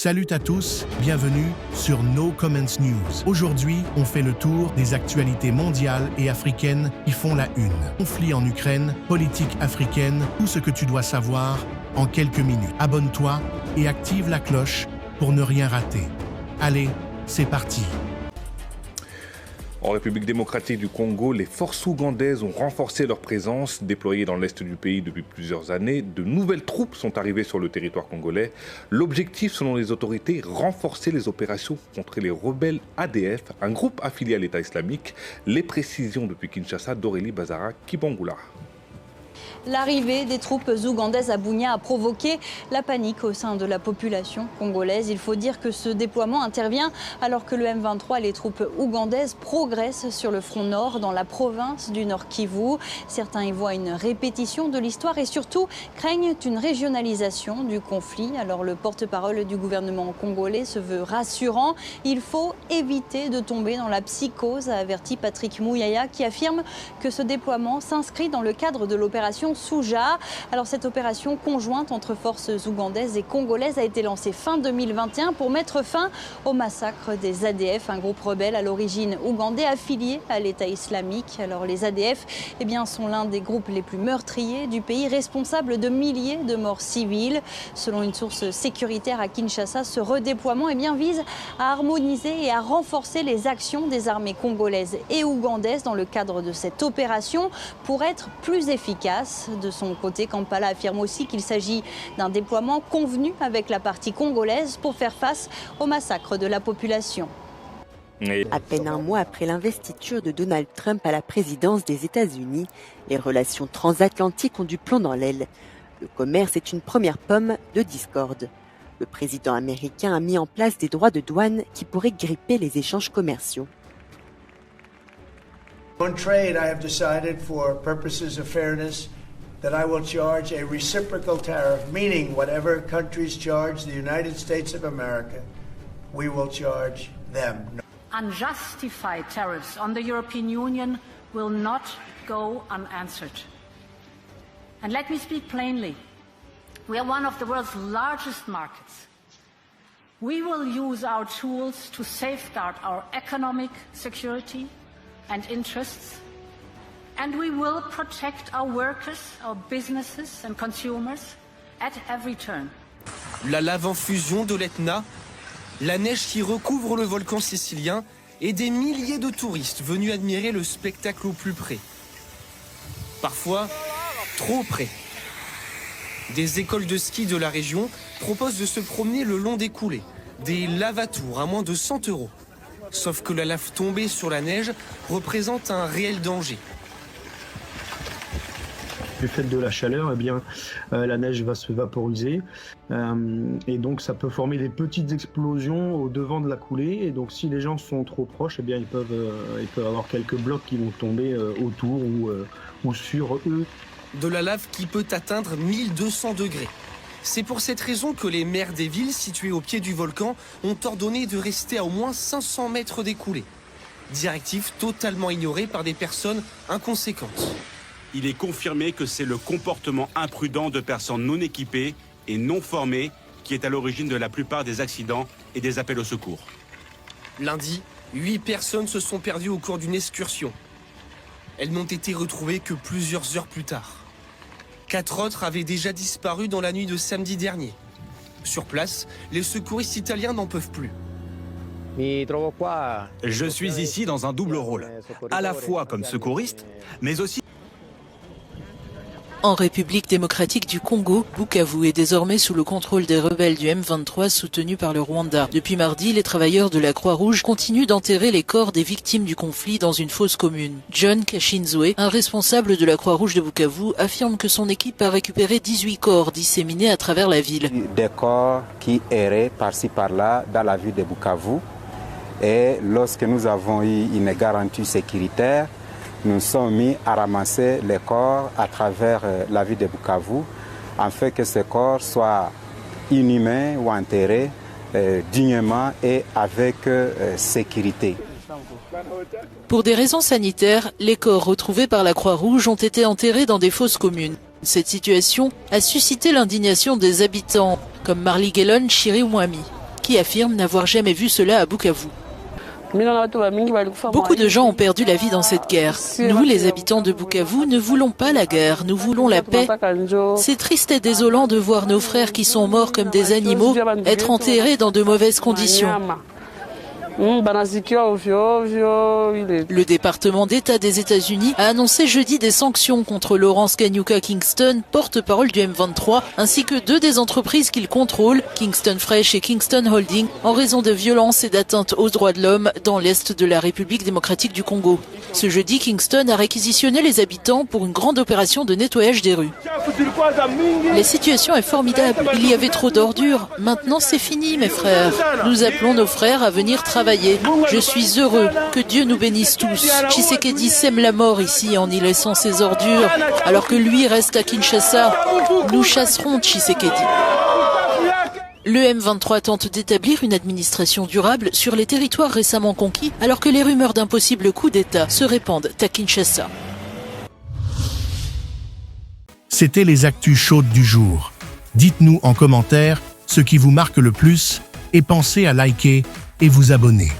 Salut à tous, bienvenue sur No Comments News. Aujourd'hui, on fait le tour des actualités mondiales et africaines qui font la une. Conflit en Ukraine, politique africaine, tout ce que tu dois savoir en quelques minutes. Abonne-toi et active la cloche pour ne rien rater. Allez, c'est parti. En République démocratique du Congo, les forces ougandaises ont renforcé leur présence. Déployées dans l'est du pays depuis plusieurs années, de nouvelles troupes sont arrivées sur le territoire congolais. L'objectif, selon les autorités, renforcer les opérations contre les rebelles ADF, un groupe affilié à l'État islamique. Les précisions depuis Kinshasa d'Aurélie Bazara Kibangula. L'arrivée des troupes ougandaises à Bunia a provoqué la panique au sein de la population congolaise. Il faut dire que ce déploiement intervient alors que le M23 et les troupes ougandaises progressent sur le front nord dans la province du Nord Kivu. Certains y voient une répétition de l'histoire et surtout craignent une régionalisation du conflit. Alors le porte-parole du gouvernement congolais se veut rassurant. Il faut éviter de tomber dans la psychose, a averti Patrick Mouyaya, qui affirme que ce déploiement s'inscrit dans le cadre de l'opération Souja. Alors cette opération conjointe entre forces ougandaises et congolaises a été lancée fin 2021 pour mettre fin au massacre des ADF, un groupe rebelle à l'origine ougandais affilié à l'État islamique. Alors les ADF sont l'un des groupes les plus meurtriers du pays, responsable de milliers de morts civiles. Selon une source sécuritaire à Kinshasa, ce redéploiement vise à harmoniser et à renforcer les actions des armées congolaises et ougandaises dans le cadre de cette opération pour être plus efficace. De son côté, Kampala affirme aussi qu'il s'agit d'un déploiement convenu avec la partie congolaise pour faire face au massacre de la population. À peine un mois après l'investiture de Donald Trump à la présidence des États-Unis, les relations transatlantiques ont du plomb dans l'aile. Le commerce est une première pomme de discorde. Le président américain a mis en place des droits de douane qui pourraient gripper les échanges commerciaux. On trade, I have decided for purposes of fairness that I will charge a reciprocal tariff, meaning whatever countries charge the United States of America, we will charge them. Unjustified tariffs on the European Union will not go unanswered. And let me speak plainly. We are one of the world's largest markets. We will use our tools to safeguard our economic security and interests, and we will protect our workers, our businesses and consumers at every turn. La lave en fusion de l'Etna, la neige qui recouvre le volcan sicilien et des milliers de touristes venus admirer le spectacle au plus près. Parfois, trop près. Des écoles de ski de la région proposent de se promener le long des coulées, des lavatours à moins de 100 €. Sauf que la lave tombée sur la neige représente un réel danger. Du fait de la chaleur, la neige va se vaporiser et donc ça peut former des petites explosions au devant de la coulée. Et donc si les gens sont trop proches, ils peuvent avoir quelques blocs qui vont tomber autour ou sur eux. De la lave qui peut atteindre 1200 degrés. C'est pour cette raison que les maires des villes situées au pied du volcan ont ordonné de rester à au moins 500 mètres des coulées. Directive totalement ignorée par des personnes inconséquentes. Il est confirmé que c'est le comportement imprudent de personnes non équipées et non formées qui est à l'origine de la plupart des accidents et des appels au secours. Lundi, 8 personnes se sont perdues au cours d'une excursion. Elles n'ont été retrouvées que plusieurs heures plus tard. 4 autres avaient déjà disparu dans la nuit de samedi dernier. Sur place, les secouristes italiens n'en peuvent plus. Je suis ici dans un double rôle, à la fois comme secouriste, mais aussi... En République démocratique du Congo, Bukavu est désormais sous le contrôle des rebelles du M23 soutenus par le Rwanda. Depuis mardi, les travailleurs de la Croix-Rouge continuent d'enterrer les corps des victimes du conflit dans une fosse commune. John Kashinzwe, un responsable de la Croix-Rouge de Bukavu, affirme que son équipe a récupéré 18 corps disséminés à travers la ville. Des corps qui erraient par-ci par-là dans la ville de Bukavu. Et lorsque nous avons eu une garantie sécuritaire, nous sommes mis à ramasser les corps à travers la ville de Bukavu, afin que ces corps soient inhumés ou enterrés dignement et avec sécurité. Pour des raisons sanitaires, les corps retrouvés par la Croix-Rouge ont été enterrés dans des fosses communes. Cette situation a suscité l'indignation des habitants, comme Marley Guélon Chiri Mwami, qui affirme n'avoir jamais vu cela à Bukavu. Beaucoup de gens ont perdu la vie dans cette guerre. Nous, les habitants de Bukavu, ne voulons pas la guerre, nous voulons la paix. C'est triste et désolant de voir nos frères qui sont morts comme des animaux être enterrés dans de mauvaises conditions. Le département d'État des États-Unis a annoncé jeudi des sanctions contre Lawrence Kanyuka Kingston, porte-parole du M23, ainsi que 2 des entreprises qu'il contrôle, Kingston Fresh et Kingston Holding, en raison de violences et d'atteintes aux droits de l'homme dans l'est de la République démocratique du Congo. Ce jeudi, Kingston a réquisitionné les habitants pour une grande opération de nettoyage des rues. La situation est formidable. Il y avait trop d'ordures. Maintenant, c'est fini, mes frères. Nous appelons nos frères à venir travailler. Je suis heureux. Que Dieu nous bénisse tous. Tshisekedi sème la mort ici en y laissant ses ordures, alors que lui reste à Kinshasa. Nous chasserons Tshisekedi. Le M23 tente d'établir une administration durable sur les territoires récemment conquis, alors que les rumeurs d'un possible coup d'État se répandent à Kinshasa. C'était les actus chaudes du jour. Dites-nous en commentaire ce qui vous marque le plus et pensez à liker et vous abonner.